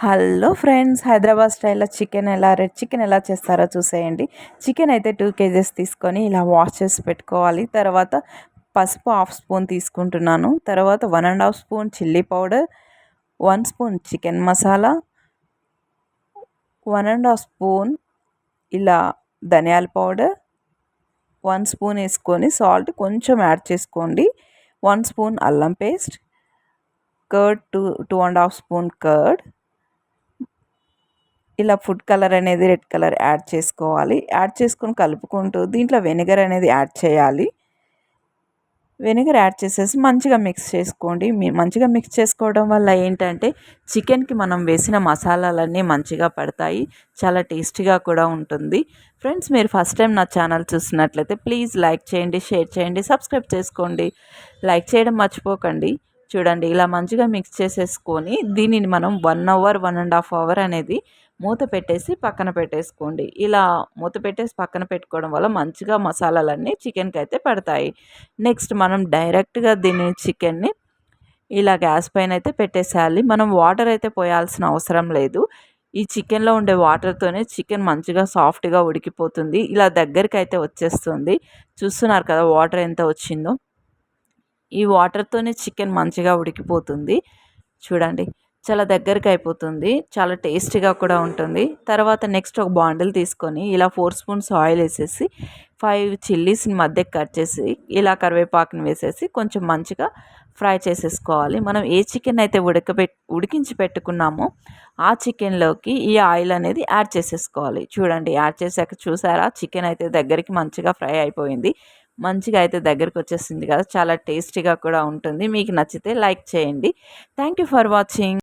Hello friends, Hyderabad స్టైల్లో red chicken ఎలా చేస్తారో చూసేయండి. చికెన్ అయితే 2 కేజెస్ తీసుకొని ఇలా వాష్ చేసి పెట్టుకోవాలి. తర్వాత పసుపు హాఫ్ స్పూన్ తీసుకుంటున్నాను. తర్వాత 1½ spoon chilli powder, 1 spoon chicken masala, 1½ spoon ఇలా ధనియాల పౌడర్, 1 స్పూన్ వేసుకొని సాల్ట్ కొంచెం యాడ్ చేసుకోండి. 1 స్పూన్ అల్లం పేస్ట్, కర్డ్ 2½ స్పూన్ కర్డ్, ఇలా ఫుడ్ కలర్ అనేది రెడ్ కలర్ యాడ్ చేసుకోవాలి. యాడ్ చేసుకొని కలుపుకుంటూ దీంట్లో వెనిగర్ అనేది యాడ్ చేయాలి. వెనిగర్ యాడ్ చేసేసి మంచిగా మిక్స్ చేసుకోండి. మంచిగా మిక్స్ చేసుకోవడం వల్ల ఏంటంటే చికెన్కి మనం వేసిన మసాలాలన్నీ మంచిగా పడతాయి. చాలా టేస్టీగా కూడా ఉంటుంది. ఫ్రెండ్స్, మీరు ఫస్ట్ టైం నా ఛానల్ చూస్తున్నట్లయితే ప్లీజ్ లైక్ చేయండి, షేర్ చేయండి, సబ్స్క్రైబ్ చేసుకోండి. లైక్ చేయడం మర్చిపోకండి. చూడండి, ఇలా మంచిగా మిక్స్ చేసేసుకొని దీనిని మనం 1 అవర్ 1½ అవర్ అనేది మూత పెట్టేసి పక్కన పెట్టేసుకోండి. ఇలా మూత పెట్టేసి పక్కన పెట్టుకోవడం వల్ల మంచిగా మసాలాలన్నీ చికెన్కి అయితే పడతాయి. నెక్స్ట్ మనం డైరెక్ట్గా చికెన్ని ఇలా గ్యాస్ పైన అయితే పెట్టేసేయాలి. మనం వాటర్ అయితే పోయాల్సిన అవసరం లేదు. ఈ చికెన్లో ఉండే వాటర్తోనే చికెన్ మంచిగా సాఫ్ట్గా ఉడికిపోతుంది. ఇలా దగ్గరికి అయితే వచ్చేస్తుంది. చూస్తున్నారు కదా వాటర్ ఎంత వచ్చిందో. ఈ వాటర్తోనే చికెన్ మంచిగా ఉడికిపోతుంది. చూడండి, చాలా దగ్గరికి అయిపోతుంది. చాలా టేస్టీగా కూడా ఉంటుంది. తర్వాత నెక్స్ట్ ఒక బాండిల్ తీసుకొని ఇలా 4 స్పూన్స్ ఆయిల్ వేసేసి 5 చిల్లీస్ని మధ్యకి కట్ చేసి ఇలా కరివేపాకుని వేసేసి కొంచెం మంచిగా ఫ్రై చేసేసుకోవాలి. మనం ఏ చికెన్ అయితే ఉడికించి పెట్టుకున్నామో ఆ చికెన్లోకి ఈ ఆయిల్ అనేది యాడ్ చేసేసుకోవాలి. చూడండి, యాడ్ చేశాక చూసారా చికెన్ అయితే దగ్గరికి మంచిగా ఫ్రై అయిపోయింది. మంచిగా అయితే దగ్గరికి వచ్చేసింది కదా. చాలా టేస్టీగా కూడా ఉంటుంది. మీకు నచ్చితే లైక్ చేయండి. Thank you for watching.